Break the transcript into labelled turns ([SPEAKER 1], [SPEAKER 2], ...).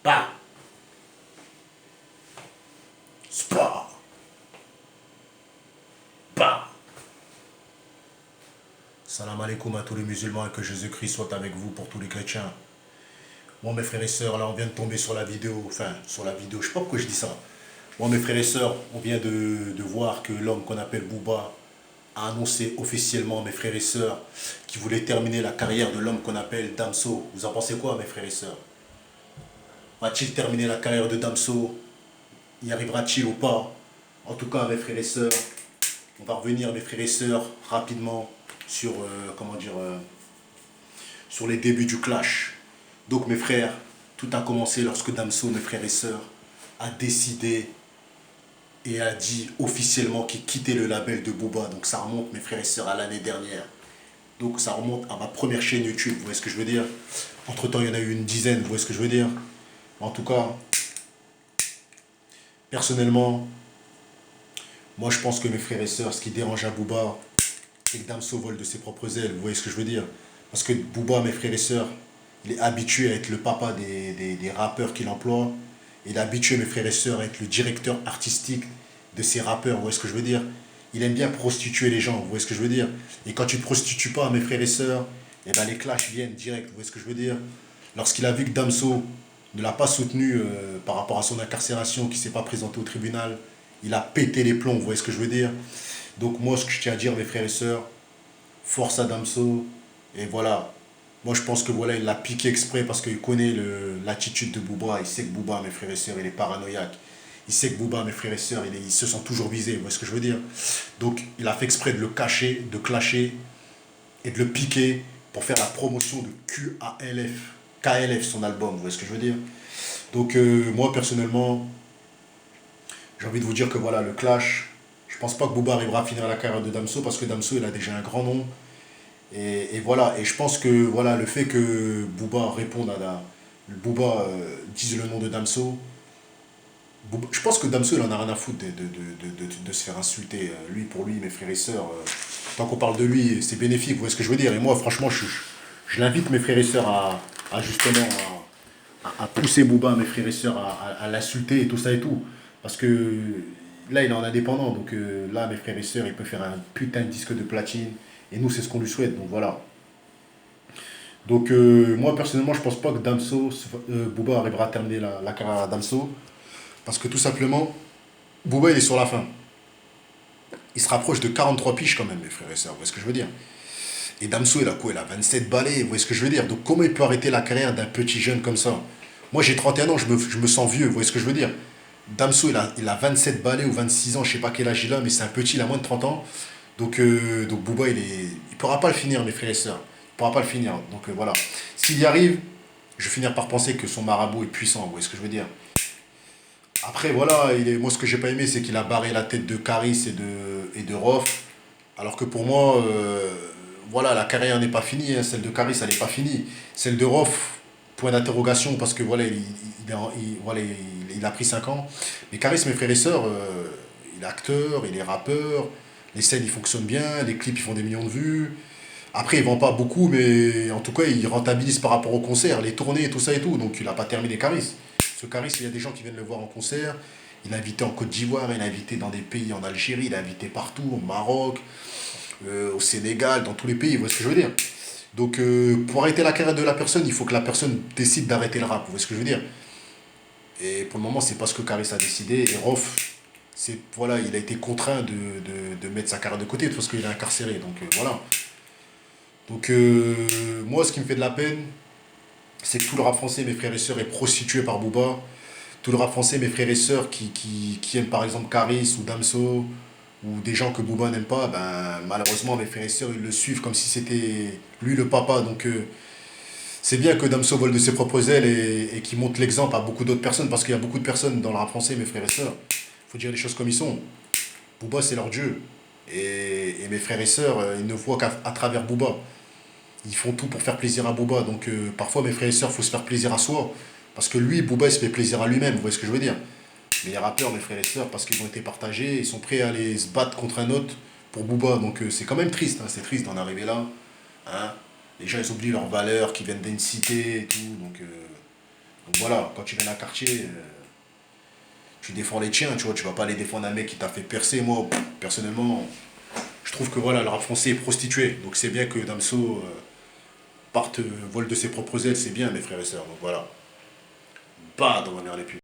[SPEAKER 1] Bah, spa, bah. Salam alaikum à tous les musulmans et que Jésus-Christ soit avec vous pour tous les chrétiens. Bon, mes frères et sœurs, là, on vient de tomber sur la vidéo. Enfin, sur la vidéo, je sais pas pourquoi je dis ça. Bon, mes frères et sœurs, on vient de voir que l'homme qu'on appelle Booba a annoncé officiellement, mes frères et sœurs, qu'il voulait terminer la carrière de l'homme qu'on appelle Damso. Vous en pensez quoi, mes frères et sœurs? Va-t-il terminer la carrière de Damso? Y arrivera-t-il ou pas? En tout cas, mes frères et sœurs, on va revenir, mes frères et sœurs, rapidement sur, comment dire, sur les débuts du clash. Donc, mes frères, tout a commencé lorsque Damso, mes frères et sœurs, a décidé et a dit officiellement qu'il quittait le label de Booba. Donc, ça remonte, mes frères et sœurs, à l'année dernière. Donc, ça remonte à ma première chaîne YouTube. Vous voyez ce que je veux dire? Entre-temps, il y en a eu une dizaine. Vous voyez ce que je veux dire? En tout cas, personnellement, moi, je pense que mes frères et sœurs, ce qui dérange à Booba, c'est que Damso vole de ses propres ailes. Vous voyez ce que je veux dire? Parce que Booba, mes frères et sœurs, il est habitué à être le papa des rappeurs qu'il emploie. Il est habitué, mes frères et sœurs, à être le directeur artistique de ces rappeurs. Vous voyez ce que je veux dire? Il aime bien prostituer les gens. Vous voyez ce que je veux dire? Et quand tu ne prostitues pas, mes frères et sœurs, eh ben les clashs viennent direct. Vous voyez ce que je veux dire? Lorsqu'il a vu que Damso ne l'a pas soutenu par rapport à son incarcération, qui ne s'est pas présenté au tribunal, il a pété les plombs. Vous voyez ce que je veux dire? Donc moi, ce que je tiens à dire, mes frères et sœurs, force à Damso. Et voilà. Moi, je pense que voilà, il l'a piqué exprès parce qu'il connaît l'attitude de Booba. Il sait que Booba, mes frères et sœurs, il est paranoïaque. Il sait que Booba, mes frères et sœurs, ils se sont toujours visés. Vous voyez ce que je veux dire? Donc, il a fait exprès de le cacher, de clasher et de le piquer pour faire la promotion de QALF. KLF, son album. Vous voyez ce que je veux dire? Donc, moi, personnellement, j'ai envie de vous dire que voilà, le clash, je pense pas que Booba arrivera à finir la carrière de Damso parce que Damso, il a déjà un grand nom. Et voilà, et je pense que voilà, le fait que Booba réponde à la. Booba dise le nom de Damso, je pense que Damso, il en a rien à foutre de se faire insulter. Lui, pour lui, mes frères et sœurs, tant qu'on parle de lui, c'est bénéfique, vous voyez ce que je veux dire. Et moi, franchement, je l'invite, mes frères et sœurs, à justement à pousser Booba, mes frères et sœurs, à l'insulter et tout ça et tout. Parce que là, il est en indépendant. Donc là, mes frères et sœurs, il peut faire un putain de disque de platine. Et nous, c'est ce qu'on lui souhaite. Donc voilà. Donc moi, personnellement, je pense pas que Booba arrivera à terminer la carrière à Damso. Parce que tout simplement, Booba, il est sur la fin. Il se rapproche de 43 piges quand même, mes frères et sœurs. Vous voyez ce que je veux dire? Et Damso, il a quoi? Il a 27 balais. Vous voyez ce que je veux dire? Donc comment il peut arrêter la carrière d'un petit jeune comme ça? Moi, j'ai 31 ans, je me sens vieux. Vous voyez ce que je veux dire? Damso, il a 27 balais ou 26 ans, je sais pas quel âge il a, mais c'est un petit, il a moins de 30 ans. Donc Booba, il pourra pas le finir, mes frères et sœurs. Il pourra pas le finir. Donc voilà. S'il y arrive, je vais finir par penser que son marabout est puissant. Vous voyez ce que je veux dire? Après, voilà, moi, ce que j'ai pas aimé, c'est qu'il a barré la tête de Caris et de Rof. Alors que pour moi, voilà, la carrière n'est pas finie, hein. Celle de Caris, elle n'est pas finie. Celle de Rof, point d'interrogation, parce que voilà, voilà, il a pris 5 ans. Mais Caris, mes frères et sœurs, il est acteur, il est rappeur, les scènes, ils fonctionnent bien, les clips, ils font des millions de vues. Après, il vend pas beaucoup, mais en tout cas, il rentabilise par rapport aux concerts, les tournées, tout ça et tout. Donc, il n'a pas terminé Caris. Ce Caris, il y a des gens qui viennent le voir en concert. Il a invité en Côte d'Ivoire, il a invité dans des pays en Algérie, il a invité partout, au Maroc, au Sénégal, dans tous les pays. Vous voyez ce que je veux dire? Donc, pour arrêter la carrière de la personne, il faut que la personne décide d'arrêter le rap. Vous voyez ce que je veux dire? Et pour le moment, c'est pas ce que Caris a décidé. Et Rof, voilà, il a été contraint de mettre sa carrière de côté parce qu'il est incarcéré. Donc, voilà. Donc, moi, ce qui me fait de la peine, c'est que tout le rap français, mes frères et sœurs, est prostitué par Booba. Tout le rap français, mes frères et sœurs, qui aiment par exemple Caris ou Damso, ou des gens que Booba n'aime pas, ben, malheureusement, mes frères et sœurs, ils le suivent comme si c'était lui le papa. Donc, c'est bien que Damso vole de ses propres ailes et qu'il montre l'exemple à beaucoup d'autres personnes, parce qu'il y a beaucoup de personnes dans le rap français, mes frères et sœurs. Il faut dire les choses comme ils sont. Booba, c'est leur dieu. Et mes frères et sœurs, ils ne voient qu'à travers Booba. Ils font tout pour faire plaisir à Booba. Donc parfois, mes frères et sœurs, il faut se faire plaisir à soi. Parce que lui, Booba, il se fait plaisir à lui-même. Vous voyez ce que je veux dire? Mais les rappeurs, mes frères et sœurs, parce qu'ils ont été partagés, ils sont prêts à aller se battre contre un autre pour Booba. Donc c'est quand même triste. Hein, c'est triste d'en arriver là. Hein. Les gens, ils oublient leurs valeurs, qui viennent d'une cité et tout. Donc Donc voilà, quand tu viens d'un quartier, tu défends les tiens, tu vois, tu vas pas aller défendre un mec qui t'a fait percer. Moi, personnellement, je trouve que voilà, le rap français est prostitué. Donc c'est bien que Damso parte, vole de ses propres ailes, c'est bien, mes frères et sœurs. Donc voilà, pas dans les plus.